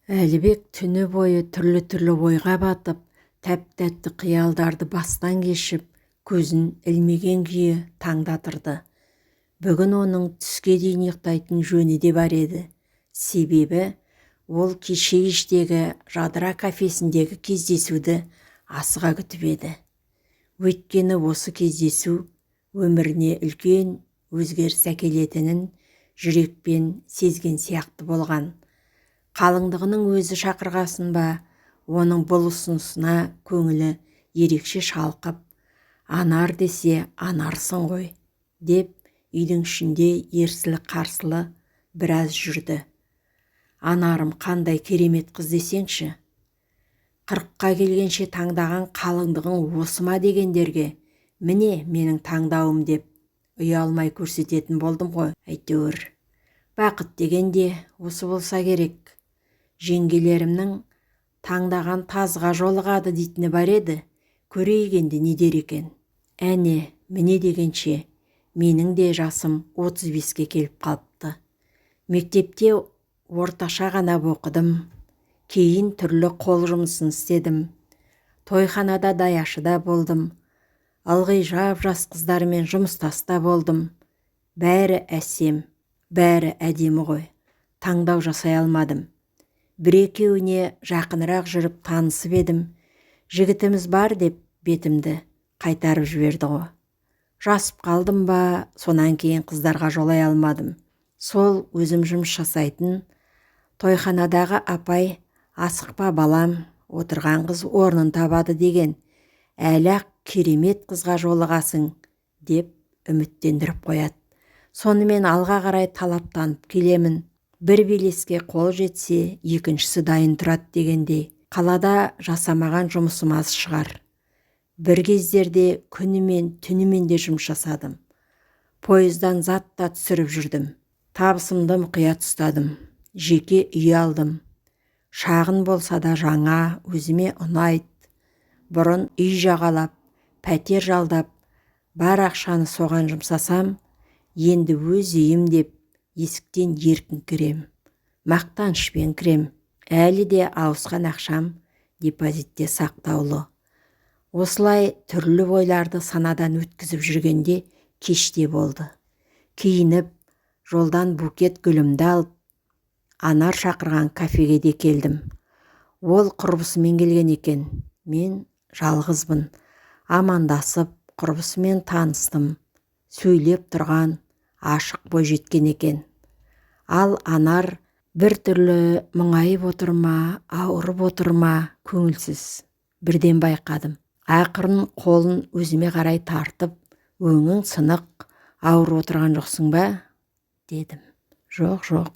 Әлібек түні бойы түрлі ойға батып, тәп-тәтті қиялдарды бастан кешіп, көзін ілмеген күйі таңда тұрды. Бүгін оның түске дейін ұйықтайтын жөні де бар еді. Себебі ол кешегі жадыра кафесіндегі кездесуді асыға күтіп еді. Өйткені осы кездесу өміріне үлкен өзгеріс әкелетінін жүрекпен сезген сияқты болған. Қалыңдығының өзі шақырғасын ба, оның бұл ұсынысына көңілі ерекше шалқып, анар десе анарсың ғой, деп үйдің ішінде ерсілі-қарсылы біраз жүрді. Анарым қандай керемет қыз десеңші. 40-қа келгенше таңдаған қалыңдығың осы ма дегендерге, міне менің таңдауым деп ұялмай көрсететін болдым ғой. Әйтеуір, бақыт дегенде осы болса керек. Жеңгелерімнің таңдаған тазға жолығады дейтіні бар еді, көрейгенде не дер екен. Әне, міне дегенше, менің де жасым 35-ке келіп қалыпты. Мектепте орташа ғана оқыдым, кейін түрлі қол жұмысын істедім. Тойханада даяшыда болдым, ылғи жап-жас қыздармен жұмыстаста болдым. Бәрі әсем, бәрі әдемі ғой, таңдау жасай алмадым. Бір-екеуіне жақынырақ жүріп танысып едім. Жігітіміз бар деп бетімді қайтарып жіберді ғой. Жасып қалдым ба, сонан кейін қыздарға жолай алмадым. Сол өзім жұмыс жасайтын тойханадағы апай, асықпа балам, отырған қыз орнын табады деген, әлі-ақ керемет қызға жолығасың деп үміттендіріп қояды. Сонымен алға қарай талаптанып келемін. Бір белеске қол жетсе, екіншісі дайын тұрады дегендей. Қалада жасамаған жұмысым аз шығар. Бір кездерде күнімен түнімен де жұмыс жасадым. Пойыздан зат та түсіріп жүрдім. Табысымды мұқият ұстадым. Жеке үй алдым. Шағын болса да жаңа, өзіме ұнайды. Бұрын үй жағалап, пәтер жалдап, бар ақшаны соған жұмсасам, енді өз үйім деп есіктен еркін кірем. Мақтанышпен кірем. Әлі де ауысқан ақшам депозитте сақтаулы. Осылай түрлі ойларды санадан өткізіп жүргенде кеште болды. Киініп, жолдан букет гүлімді алып, анар шақырған кафеге де келдім. Ол құрбысымен келген екен. Мен жалғызбын. Амандасып, құрбысымен таныстым. Сөйлеп тұрған, ашық бой жеткен екен. Ал анар бір түрлі мұңайып отыр ма, ауырып отыр ма, көңілсіз. Бірден байқадым. Ақырын қолын өзіме қарай тартып, өңің сынық, ауырып отырған жоқсың ба? Дедім. Жоқ.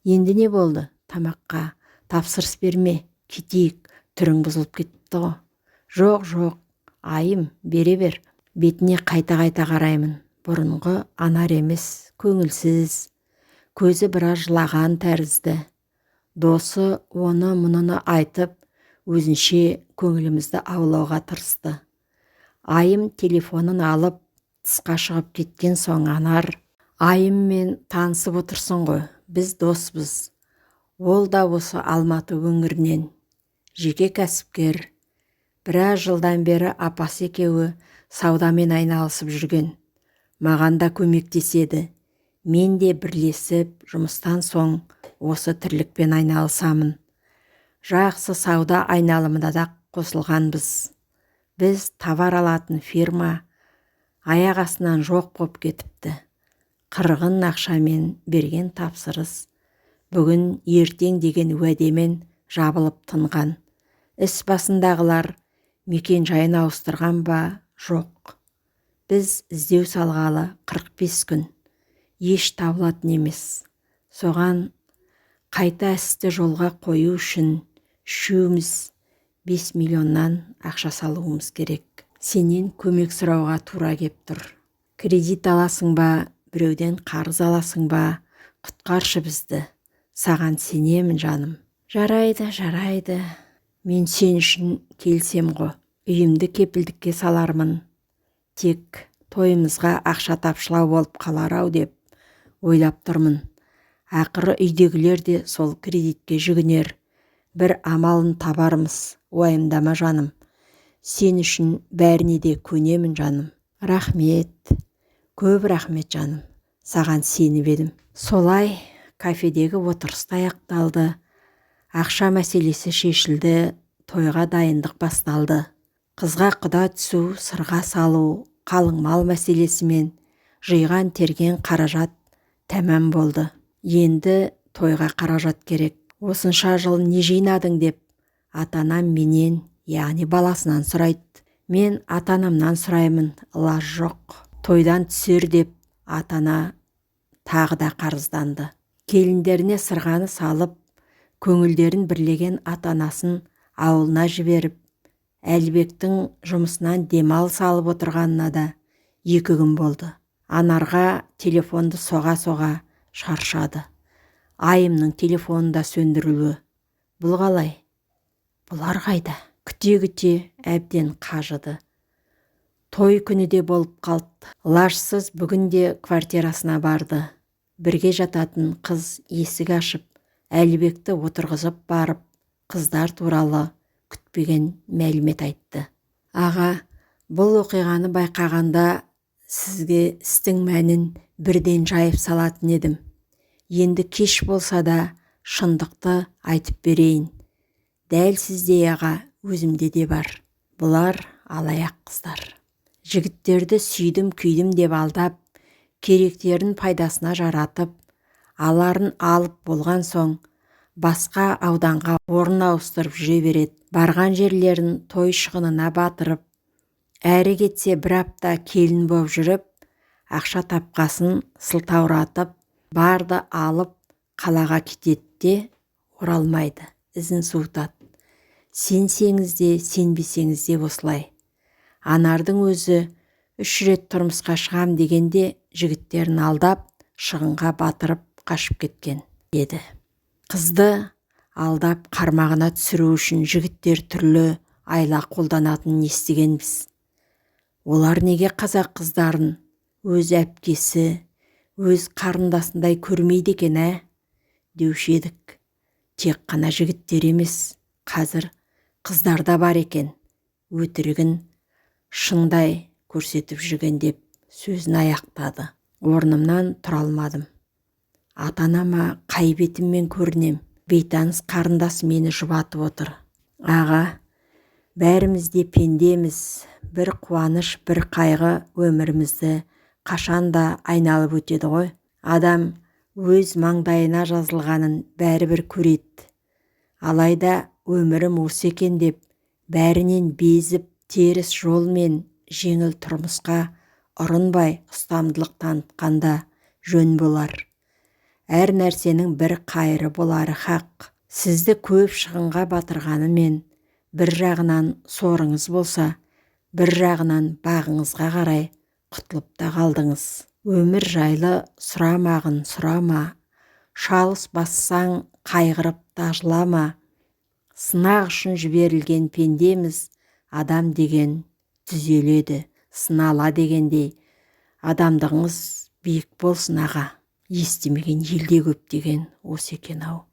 Енді не болды? Тамаққа тапсырыс берме, кетейік, түрің бұзылып кетті ғой. Жоқ, айым, бере бер. Бетіне қайта қараймын. Бұрынғы анар емес, көңілсіз. Көзі біраз жылаған тәрізді. Досы оны мұнына айтып, өзінше көңілімізді аулауға тырысты. Айым телефонын алып, тысқа шығып кеткен соң анар, айыммен танысып отырсың ғой, біз доспыз. Ол да осы Алматы өңірінен. Жеке кәсіпкер. Біраз жылдан бері апасы екеуі саудамен айналысып жүрген. Маған да көмектеседі. Мен де бірлесіп, жұмыстан соң осы тірлікпен айналысамын. Жақсы сауда айналымында да қосылғанбыз. Біз товар алатын фирма аяқ астынан жоқ боп кетіпті. Қырғын ақшамен берген тапсырыс бүгін ертең деген уәдемен жабылып тынған. Іс басындағылар мекен жайын ауыстырған ба? Жоқ. Біз іздеу салғалы 45 күн. Еш табылатын емес. Соған қайта істі жолға қою үшін үшеуміз 5 миллионнан ақша салуымыз керек. Сенен көмек сұрауға тура кеп тұр. Кредит аласың ба, біреуден қарыз аласың ба, құтқаршы бізді. Саған сенемін жаным. Жарайды. Мен сен үшін келсем ғой. Үйімді кепілдікке салармын. Тек тойымызға ақша тапшылау болып қалар-ау деп ойлап тұрмын. Ақыры үйдегілер де сол кредитке жүгінер. бір амалын табармыз, уайымдама жаным. Сен үшін бәріне де көнемін жаным. Рахмет, көп рахмет жаным. Саған сеніп едім. Солай кафедегі отырыс аяқталды. Ақша мәселесі шешілді, тойға дайындық басталды. Қызға құда түсу, сырға салу, қалың мал мәселесімен жиған терген қаражат тәмам болды. Енді тойға қаражат керек. Осынша жыл не жинадың деп ата-анам менен, яғни баласынан сұрайды. Мен ата-анамнан сұраймын, лаж жоқ. Тойдан түсер деп ата-ана тағы да қарызданды. Келіндеріне сырғаны салып, көңілдерін бірлеген ата-анасын ауылына жіберіп, Әлібектің жұмысынан демал салып отырғанына да 2 күн болды. Анарға телефонды соға-соға шаршады. Айымның телефонында сөндірілуі. Бұл қалай? Бұлар қайда? Күте-күте әбден қажыды. Той күні де болып қалды. Лажсыз бүгінде квартирасына барды. Бірге жататын қыз есік ашып, Әлібекті отырғызып барып, қыздар туралы күтпеген мәлімет айтты. Аға, бұл оқиғаны байқағанда сізге істің мәнін бірден жайып салатын едім. Енді кеш болса да шындықты айтып берейін. Дәл сіздей аға, өзімде де бар. Бұлар алаяқ қыздар. Жігіттерді сүйдім күйдім деп алдап, керектерін пайдасына жаратып, аларын алып болған соң, басқа ауданға орын ауыстырып жүре береді. Барған жерлерін той шығынына батырып, әрі кетсе бір апта келін боп жүріп, ақша тапқасын сылтауратып, барды алып қалаға кетеді де оралмайды, ізін суытады. Сенсеңіз де, сенбесеңіз де осылай. Анардың өзі 3 рет тұрмысқа шығам дегенде жігіттерін алдап, шығынға батырып қашып кеткен еді. Қызды алдап қармағына түсіру үшін жігіттер түрлі айла қолданатынын естігенбіз. Олар неге қазақ қыздарын өз әпкесі, өз қарындасындай көрмейді екен, деуші едік. Тек қана жігіттер емес, қазір қыздарда бар екен, өтірігін шыңдай көрсетіп жүрген деп сөзін аяқтады. Орнымнан тұра алмадым. Ата-анама қай бетіммен көрінем? Бейтаныс қарындас мені жұбатып отыр. Аға, бәріміз де пендеміз. Бір қуаныш, бір қайғы өмірімізді қашанда айналып өтеді ғой. Адам өз маңдайына жазылғанын бәрібір көреді. Алайда өмірім осы екен деп, бәрінен безіп, теріс жолмен жеңіл тұрмысқа ұрынбай ұстамдылық танытқанда жөн болар. Әр нәрсенің бір қайыры болары хақ. Сізді көп шығынға батырғанымен, бір жағынан сорыңыз болса, бір жағынан бағыңызға қарай құтылып та қалдыңыз. Өмір жайлы сұрамағын сұрама, шалыс бассаң қайғырып та жылама. Сынақ үшін жіберілген пендеміз, адам деген түзеледі, сынала дегендей. Адамдығыңыз биік болсын аға. Естімеген елде көп деген осы екен ау.